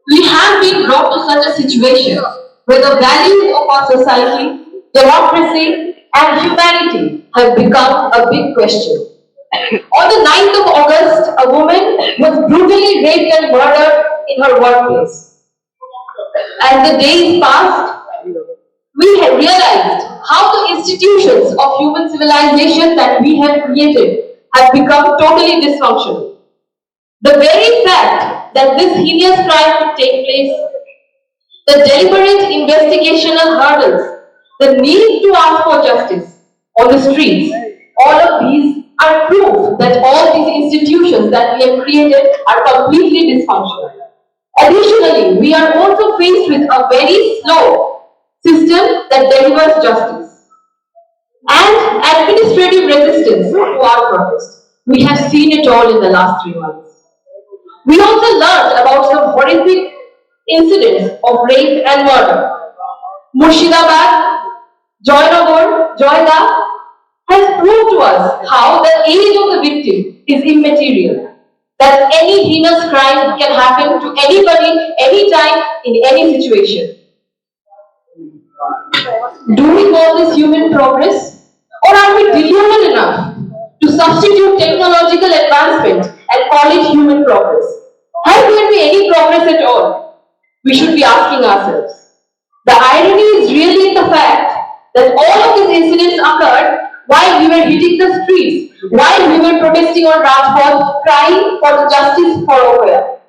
We have been brought to such a situation where the values of our society, democracy, and humanity have become a big question. On the 9th of August, a woman was brutally raped and murdered in her workplace. As the days passed, we have realized how the institutions of human civilization that we have created have become totally dysfunctional. The very fact that this heinous crime could take place, the deliberate investigational hurdles, the need to ask for justice on the streets, all of these are proof that all these institutions that we have created are completely dysfunctional. Additionally, we are also faced with a very slow system that delivers justice and administrative resistance to our protest. We have seen it all in the last 3 months. We also learned about some horrific incidents of rape and murder. Murshidabad, Joynagar, Joyda has proved to us how the age of the victim is immaterial. That any heinous crime can happen to anybody, anytime, in any situation. Do we call this human progress? Or are we deluded enough to substitute technological advancement and call it human progress? Has there been any progress at all? We should be asking ourselves. The irony is really in the fact that all of these incidents occurred while we were hitting the streets, while we were protesting on Rajpath, crying for the justice for Oya.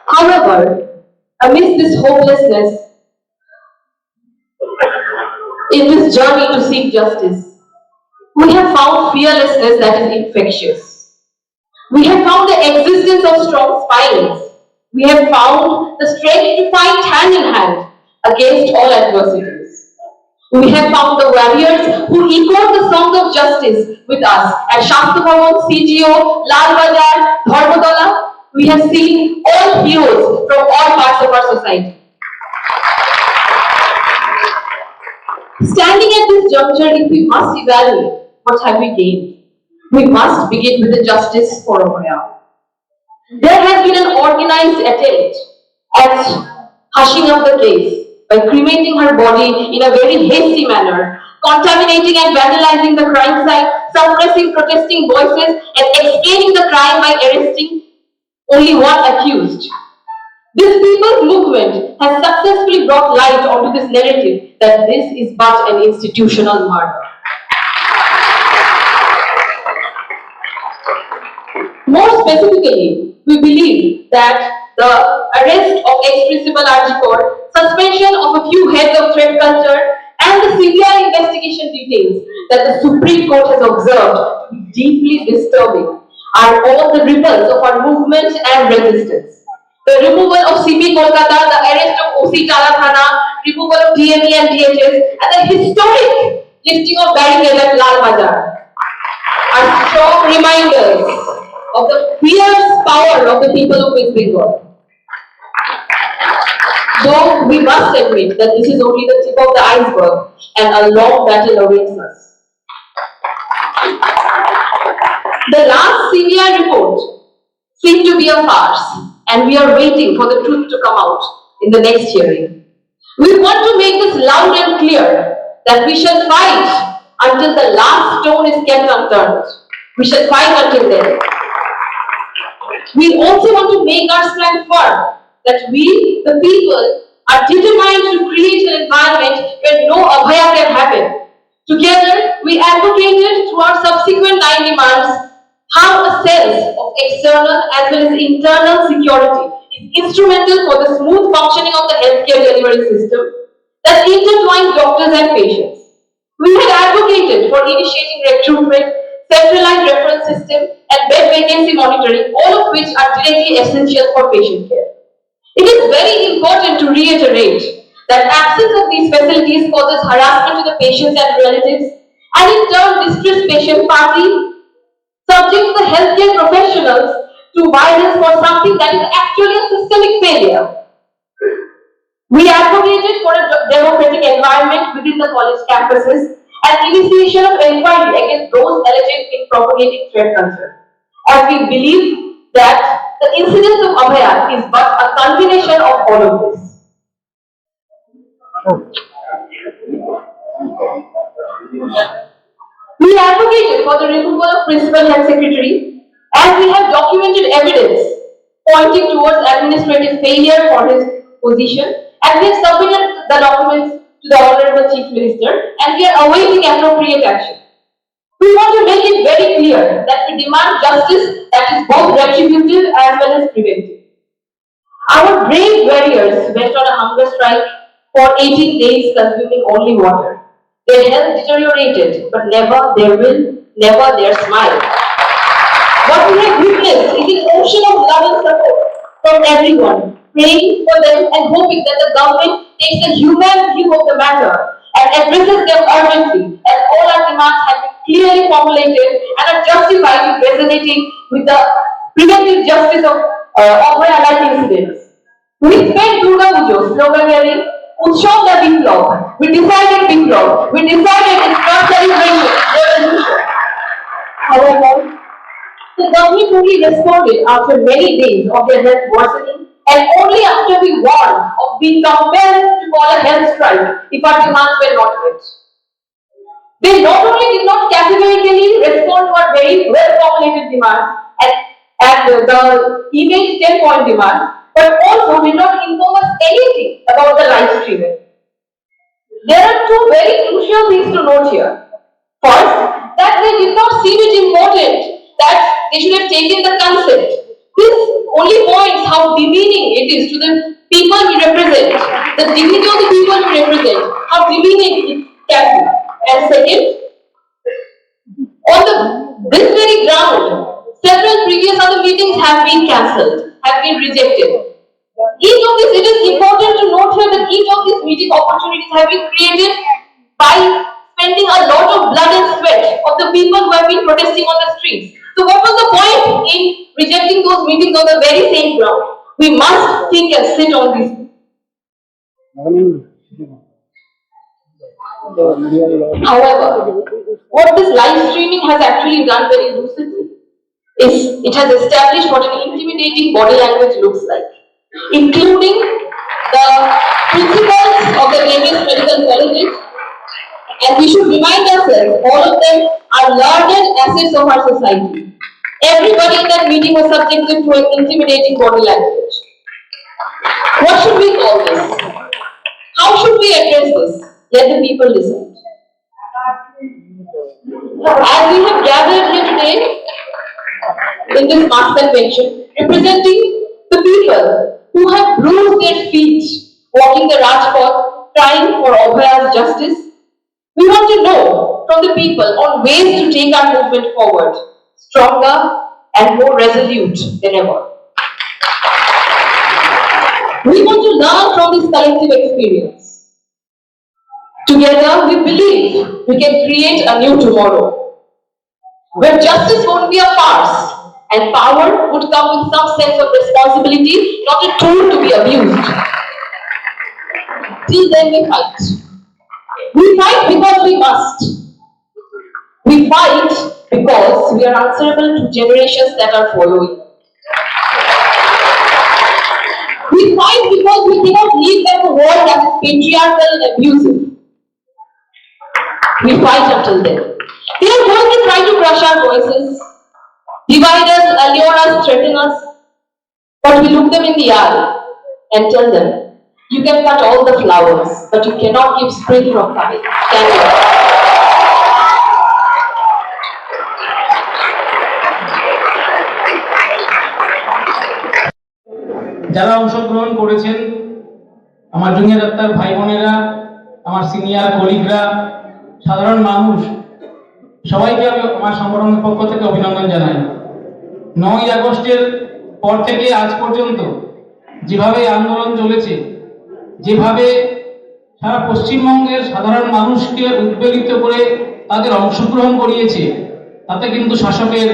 However, amidst this hopelessness, in this journey to seek justice, we have found fearlessness that is infectious. We have found the existence of strong spines. We have found the strength to fight hand in hand against all adversities. We have found the warriors who echoed the song of justice with us at Shastri Bhavan, CGO, Lal Bazar, Dharmatola. We have seen all heroes from all parts of our society. Standing at this juncture, if we must evaluate what have we gained, we must begin with the justice for Oya. There has been an organized attempt at hushing up the case by cremating her body in a very hasty manner, contaminating and vandalizing the crime site, suppressing protesting voices, and explaining the crime by arresting only one accused. This people's movement has successfully brought light onto this narrative that this is but an institutional murder. More specifically, we believe that the arrest of ex-principal Arjikor, suspension of a few heads of threat culture, and the severe investigation details that the Supreme Court has observed to be deeply disturbing are all the ripples of our movement and resistance. The removal of CP Kolkata, the arrest of OC Tala Thana, removal of DME and DHS, and the historic lifting of barricades at Lal Bazar are strong reminders of the fierce power of the people of West Bengal. Though we must admit that this is only the tip of the iceberg and a long battle awaits us. The last CBI report seemed to be a farce, and we are waiting for the truth to come out in the next hearing. We want to make this loud and clear that we shall fight until the last stone is kept unturned. We shall fight until then. We also want to make our stand firm that we, the people, are determined to create an environment where no abhaya can happen. Together, we advocated through our subsequent 9 demands how a sense of external as well as internal security is instrumental for the smooth functioning of the healthcare delivery system that intertwines doctors and patients. We had advocated for initiating recruitment, centralized reference system, and bed vacancy monitoring, all of which are directly essential for patient care. It is very important to reiterate that absence of these facilities causes harassment to the patients and relatives, and in turn distressed patient party subjects the healthcare professionals to violence for something that is actually a systemic failure. We advocated for a democratic environment within the college campuses and initiation of inquiry against those alleged in propagating threat culture, as we believe that the incidence of Abhaya is but a culmination of all of this. We advocated for the removal of Principal Health Secretary as we have documented evidence pointing towards administrative failure for his position, and we have submitted the documents to the Honorable Chief Minister and we are awaiting appropriate action. We want to make it very clear that we demand justice that is both retributive as well as preventive. Our brave warriors went on a hunger strike for 18 days consuming only water. Their health deteriorated, but never their will, never their smile. What we have witnessed is an ocean of love and support from everyone, praying for them and hoping that the government takes a human view of the matter and addresses them urgently, as all our demands have been clearly formulated and are justified in resonating with the preventive justice of Abhaya incidents. We spent Durga Pujo slogan hearing Utsav the Biplov. We decided Biplov. We decided it's not celebration, revolution. However, the government only responded after many days of their health worsening and only after we warned of being compelled to call a health strike if our demands were not met. They not only did not categorically respond to our very well-formulated demands and the image 10-point demands, but also did not inform us anything about the live streaming. There are two very crucial things to note here. First, that they did not seem it important that they should have taken the consent. This only points how demeaning it is to the people we represent, the dignity of the people we represent, how demeaning it can be. And second, on this very ground, several previous other meetings have been cancelled, have been rejected. Each of these, it is important to note here that each of these meeting opportunities have been created by spending a lot of blood and sweat of the people who have been protesting on the streets. So what was the point in rejecting those meetings on the very same ground? We must think and sit on this. However, what this live streaming has actually done very lucidly is it has established what an intimidating body language looks like, including the principals of the various medical colleges, and we should remind ourselves, all of them are learned assets of our society. Everybody in that meeting was subjected to an intimidating body language. What should we call this? How should we address this? Let the people decide. As we have gathered here today in this mass convention, representing the people who have bruised their feet walking the Rajpath, crying for Abhaya's justice, we want to know from the people on ways to take our movement forward, stronger and more resolute than ever. We want to learn from this collective experience. Together, we believe we can create a new tomorrow, where justice won't be a farce and power would come with some sense of responsibility, not a tool to be abused. Till then, we fight. We fight because we must. We fight because we are answerable to generations that are following. We fight because we cannot leave them a world that is patriarchal and abusive. We fight until then. They are going to try to crush our voices, divide us, allure us, threaten us, but we look them in the eye and tell them, you can cut all the flowers, but you cannot keep spring from coming. Can you? যারা অংশগ্রহণ করেছেন, আমার junior doctor ভাই বোনেরা, আমার senior কলিগরা, সাধারণ মানুষ, সবাইকে আমি আমার সংগঠনের পক্ষ থেকে অভিনন্দন জানাই। 9ই আগস্টের পর থেকে আজ পর্যন্ত যেভাবে আন্দোলন চলেছে, যেভাবে সারা পশ্চিমবঙ্গের সাধারণ মানুষকে উদ্বেলিত করে তাদের অংশগ্রহণ করিয়েছে, তাতে কিন্তু শাসকের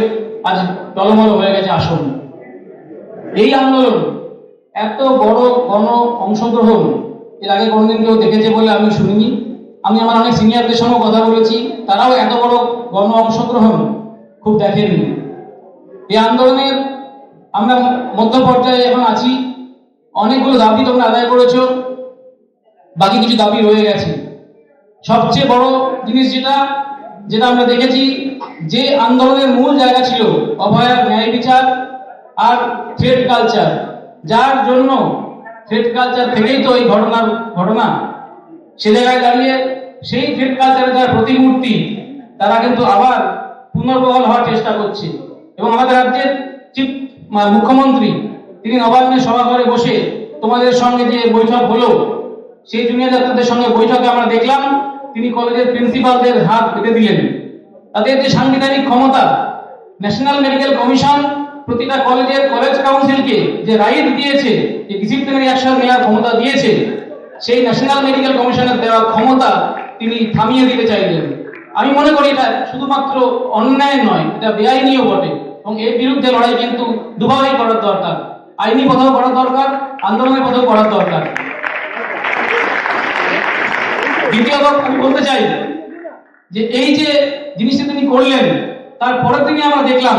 আজ টলমল হয়ে গেছে আসন। এই আন্দোলন এত বড় গণ অংশগ্রহণ এর আগে কোনদিন কেউ দেখেছে বলে আমি শুনিনি। আমি আমার অনেক সিনিয়রদের সঙ্গে কথা বলেছি, তারাও এত বড় গণ অংশগ্রহণ খুব দেখেননি। এই আন্দোলনের আমরা মধ্য পর্যায়ে এখন আছি। অনেকগুলো দাবি তোমরা আদায় করেছো, বাকি কিছু দাবি রয়ে গেছে। সবচেয়ে বড় জিনিস যেটা যেটা আমরা দেখেছি, যে আন্দোলনের মূল জায়গা ছিল অভয়ার ন্যায় বিচার আর থ্রেড কালচার, যার জন্য থ্রেড কালচার থেকেই তো এই ঘটনা। সে জায়গায় দাঁড়িয়ে সেই থ্রেড কালচারের যারা প্রতিমূর্তি, তারা কিন্তু আবার পুনর্বহাল হওয়ার চেষ্টা করছে। এবং আমাদের রাজ্যের চিফ মুখ্যমন্ত্রী তিনি নবান্নের সভাঘরে বসে তোমাদের সঙ্গে যে বৈঠক হলো, সেই জুনিয়র ডাক্তারদের সঙ্গে বৈঠকে আমরা দেখলাম তিনি কলেজের প্রিন্সিপালদের হাত পেতে দিলেন। তাদের যে সাংবিধানিক ক্ষমতা, ন্যাশনাল মেডিকেল কমিশন প্রতিটা কলেজ কাউন্সিলকে যে রাইট দিয়েছে, যে ডিসিপ্লিনারি অ্যাকশন নেওয়ার ক্ষমতা দিয়েছে, সেই ন্যাশনাল মেডিকেল কমিশনের দেওয়া ক্ষমতা তিনি থামিয়ে দিতে চাইলেন। আমি মনে করি এটা শুধুমাত্র অন্যায় নয়, এটা বেআইনিও বটে, এবং এর বিরুদ্ধে লড়াই কিন্তু দুভাবেই করার দরকার। আইনি পথেও করার দরকার, আন্দোলনের পথেও করার দরকার। দ্বিতীয়ত আমি বলতে চাই যে এই যে জিনিসটা তিনি করলেন, তারপরের দিনে আমরা দেখলাম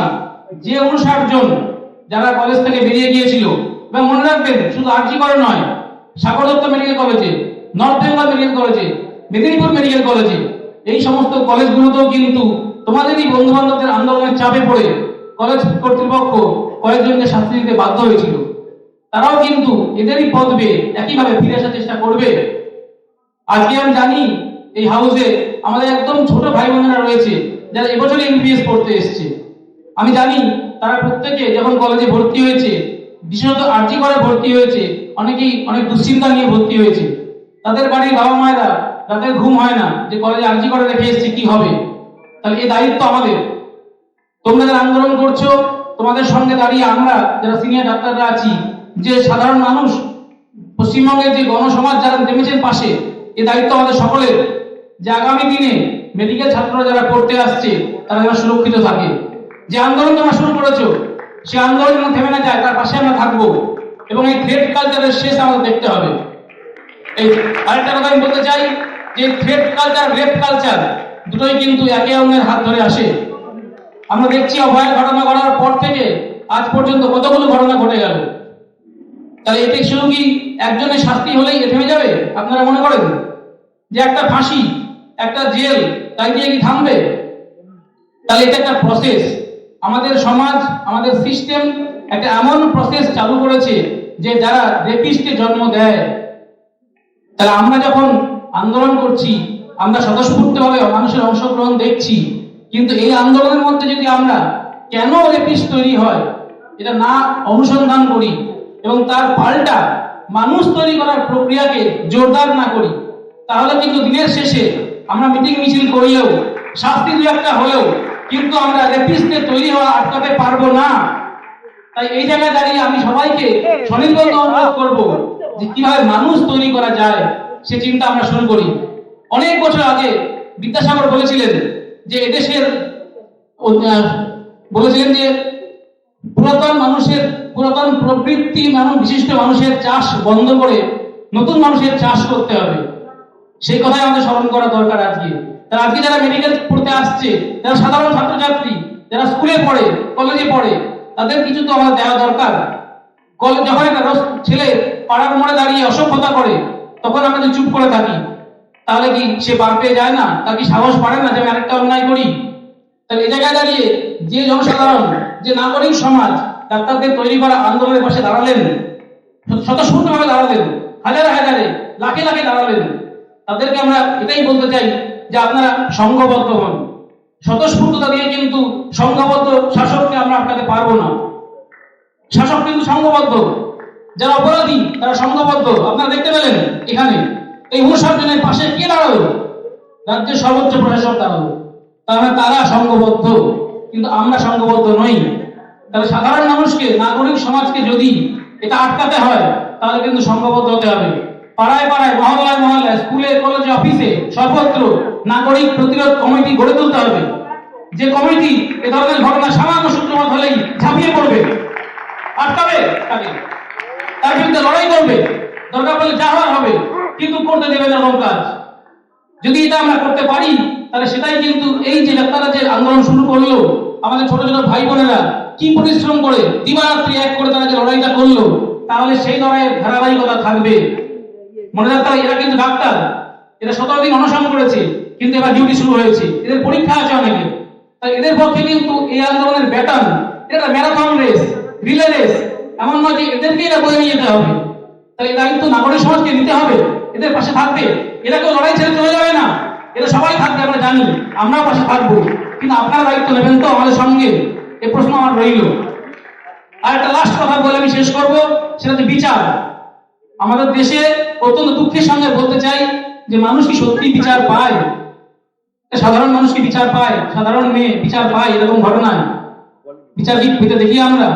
যে 59 জন যারা কলেজ থেকে বেরিয়ে গিয়েছিল, এবং মনে রাখবেন শুধু আরজি করে নয়, সাগর দত্ত মেডিকেল কলেজে, নর্থ বেঙ্গল মেডিকেল কলেজে, মেদিনীপুর মেডিকেল কলেজে, এই সমস্ত কলেজগুলোতেও কিন্তু তোমাদেরই বন্ধু বান্ধবদের আন্দোলনের চাপে পড়ে কলেজ কর্তৃপক্ষ কয়েকজনকে শাস্তি দিতে বাধ্য হয়েছিল। তারাও কিন্তু এদেরই পদবে একইভাবে ফিরে আসার চেষ্টা করবে। আজকে আমি জানি এই হাউসে আমাদের একদম ছোট ভাই বোনেরা রয়েছে যারা এবছরই এমবিবিএস পড়তে এসেছে। আমি জানি তারা প্রত্যেকে যখন কলেজে ভর্তি হয়েছে, বিশেষত আরজি করে ভর্তি হয়েছে, অনেকেই অনেক দুশ্চিন্তা নিয়ে ভর্তি হয়েছে। তাদের বাড়ির বাবা মায়েরা রাতের ঘুম হয় না যে কলেজে আরজি করে রেখে এসেছে কি হবে। তাহলে এই দায়িত্ব আমাদের। তোমরা যারা আন্দোলন করছো, তোমাদের সঙ্গে দাঁড়িয়ে আমরা যারা সিনিয়র ডাক্তাররা আছি, যে সাধারণ মানুষ, পশ্চিমবঙ্গের যে গণসমাজ যারা নেমেছেন পাশে, এই দায়িত্ব আমাদের সকলের, যে আগামী দিনে মেডিকেল ছাত্ররা যারা পড়তে আসছে তারা যেন সুরক্ষিত থাকে। যে আন্দোলন তোমরা শুরু করেছো, সে আন্দোলন যেন থেমে না যায়, তার পাশে আমরা থাকবো। এবং এই থ্রেড কালচারের শেষ আমাদের দেখতে হবে। এই আরেকটা কথা আমি বলতে চাই যে থ্রেড কালচার, রেপ কালচার দুটোই কিন্তু একে অন্যের হাত ধরে আসে। আমরা দেখছি অভয়ের ঘটনা ঘটার পর থেকে আজ পর্যন্ত কতগুলো ঘটনা ঘটে গেল। তাহলে এতে শুধু কি একজনের শাস্তি হলেই থেমে যাবে আপনারা মনে করেন? যে একটা ফাঁসি, একটা জেল, তাই দিয়ে কি থামবে? তাহলে এটা একটা প্রসেস। আমাদের সমাজ, আমাদের সিস্টেম একটা এমন প্রসেস চালু করেছে যে যারা রেপিস্টকে জন্ম দেয়। তাহলে আমরা যখন আন্দোলন করছি, আমরা স্বতঃস্ফূর্তভাবে মানুষের অংশগ্রহণ দেখছি, কিন্তু এই আন্দোলনের মধ্যে যদি আমরা কেন রেপিস্ট তৈরি হয় এটা না অনুসন্ধান করি এবং তার পাল্টা মানুষ তৈরি করার প্রক্রিয়াকে জোরদার না করি, তাহলে কিন্তু দিনের শেষে আমরা মিটিং মিছিল করিলেও, শাস্তি দু একটা হলেও, কিন্তু আমরা রেপিস্টদের তৈরি হওয়া আটকাতে পারবো না। তাই এই জায়গায় দাঁড়িয়ে আমি সবাইকে স্বনির্বন্ধ অনুরোধ করবো যে কিভাবে মানুষ তৈরি করা যায় সে চিন্তা আমরা শুরু করি। অনেক বছর আগে বিদ্যাসাগর বলেছিলেন যে এদেশের বলেছিলেন যে পুরাতন প্রবৃত্তি বিশিষ্ট মানুষের চাষ বন্ধ করে নতুন মানুষের চাষ করতে হবে। সেই কথাই আমাদের স্মরণ করা দরকার আজকে। তারা আজকে যারা মেডিকেল পড়তে আসছে, যারা সাধারণ ছাত্রছাত্রী, যারা স্কুলে পড়ে, কলেজে পড়ে, তাদের কিছু তো আমাদের দেওয়া দরকার। যখন একটা ছেলে পাড়ার মোড়ে দাঁড়িয়ে অসভ্যতা করে, তখন আমরা যদি চুপ করে থাকি, তাহলে কি সে বার পেয়ে যায় না? তার কি সাহস পারে না যে আমি আরেকটা অন্যায় করি? তাহলে এই জায়গায় দাঁড়িয়ে যে জনসাধারণ, যে নাগরিক সমাজ ডাক্তারদের তৈরি করা আন্দোলনের পাশে দাঁড়ালেন, স্বতঃস্ফূর্তভাবে দাঁড়ালেন, হাজারে হাজারে লাখে লাখে দাঁড়ালেন, তাদেরকে আমরা এটাই বলতে চাই যে আপনারা সংঘবদ্ধ হন। স্বতঃস্ফূর্ততা দিয়ে কিন্তু সংঘবদ্ধ শাসককে আমরা আটকাতে পারবো না। শাসক কিন্তু সংঘবদ্ধ, যারা অপরাধী তারা সংঘবদ্ধ। আপনারা দেখতে পেলেন এখানে এই 59 জনের পাশে কে দাঁড়ালো? রাজ্যের সর্বোচ্চ প্রশাসক দাঁড়ালো। তার মানে তারা সংঘবদ্ধ, কিন্তু আমরা সংঘবদ্ধ নই। তাহলে সাধারণ মানুষকে, নাগরিক সমাজকে যদি এটা আটকাতে হয়, তাহলে কিন্তু সংঘবদ্ধ হতে হবে। পাড়ায় পাড়ায়, মহল্লায় মহল্লায়, স্কুলে কলেজে অফিসে সর্বত্র নাগরিক প্রতিরোধ কমিটি গড়ে তুলতে হবে। যে কমিটি এ ধরনের ঘটনা সামান্য সূত্রপাত হলেই ঝাঁপিয়ে পড়বে, আটকাবে তাকে, তার বিরুদ্ধে লড়াই করবে, দরকার পড়লে যা হওয়ার হবে, কিন্তু করতে দেবে না এরকম কাজ। যদি এটা আমরা করতে পারি, তাহলে সেটাই কিন্তু এই যে ডাক্তাররা যে আন্দোলন শুরু করলো, আমাদের ছোট ছোট ভাই বোনেরা কি পরিশ্রম করে দিবারাত্রি এক করে তারা যে লড়াইটা করলো, তাহলে সেই লড়াইয়ের ধারাবাহিকতা থাকবে। মনে রাখতে হবে এরা কিন্তু ডাক্তার, এরা 17 দিন অনশন করেছে, কিন্তু এবার ডিউটি শুরু হয়েছে, এদের পরীক্ষা আছে অনেকে। তাই এদের পক্ষে কিন্তু এই আন্দোলনের ব্যাটন, এটা ম্যারাথন রেস, রিলে রেস, এমন নয় যে এদেরকে এরা বয়ে নিয়ে যেতে হবে। তাই এই দায়িত্ব নাগরিক সমাজকে নিতে হবে, এদের পাশে থাকবে। এরা কেউ লড়াই ছেড়ে চলে যাবে না, এরা সবাই থাকবে, আমরা জানি, আমরাও পাশে থাকবো। কিন্তু আপনারা দায়িত্ব নেবেন তো আমাদের সঙ্গে, এই প্রশ্ন আমার রইল। আর একটা লাস্ট কথা বলে আমি শেষ করব, সেটা হচ্ছে বিচার। আমাদের দেশে অত্যন্ত দুঃখের সঙ্গে বলতে চাই যে মানুষ কি সত্যি বিচার পায়? সাধারণ মানুষ কি বিচার পায়? সাধারণ মেয়ে বিচার পায়? এরকম ঘটনায় বিচার কি পেতে দেখি আমরা?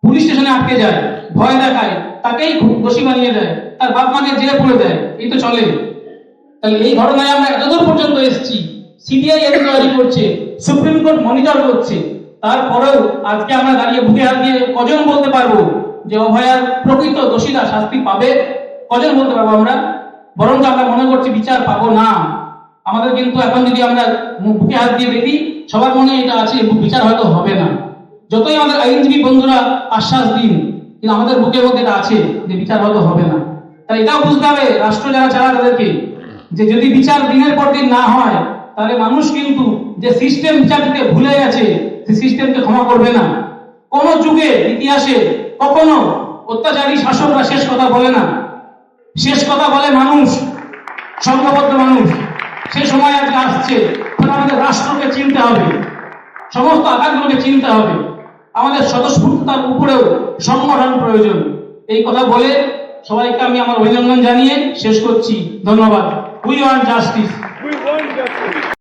পুলিশ স্টেশনে আটকে যায়, ভয় দেখায়, তাকেই দোষী বানিয়ে দেয়, তার বাপ মাকে জেলে পুরে দেয়, এই তো চলে। তাহলে এই ঘটনায় আমরা এতদূর পর্যন্ত এসেছি, সিবিআই এনকোয়ারি করছে, সুপ্রিম কোর্ট মনিটর করছে, তারপরেও আজকে আমরা দাঁড়িয়ে বুকে হাত দিয়ে কজন বলতে পারবো যে অভয়ার প্রকৃত দোষীরা শাস্তি পাবে? কজন বলতে পারবো আমরা? বরং আমরা মনে করছি বিচার পাবো না। আমাদের কিন্তু এখন যদি আমরা বুকে হাত দিয়ে দেখি, সবার মনে এটা আছে বিচার হয়তো হবে না। যতই আমাদের আইনজীবী বন্ধুরা আশ্বাস দিন, কিন্তু আমাদের বুকের মধ্যে এটা আছে যে বিচার হয়তো হবে না। তাই এটাও বুঝতে হবে রাষ্ট্র যারা চালায় তাদেরকে, যে যদি বিচার দিনের পর দিন না হয়, তাহলে মানুষ কিন্তু যে সিস্টেম বিচার দিতে ভুলে গেছে, সেই সিস্টেমকে ক্ষমা করবে না। কোন যুগে ইতিহাসে কখনো অত্যাচারী শাসকরা শেষ কথা বলে না, শেষ কথা বলে মানুষ, সংঘবদ্ধ মানুষ। সেই সময় আজকে আসছে, আমাদের রাষ্ট্রকে চিনতে হবে, সমস্ত আঘাতগুলোকে চিনতে হবে, আমাদের স্বতঃস্ফূর্ততার উপরেও সংগঠন প্রয়োজন। এই কথা বলে সবাইকে আমি আমার অভিনন্দন জানিয়ে শেষ করছি। ধন্যবাদ। We want justice.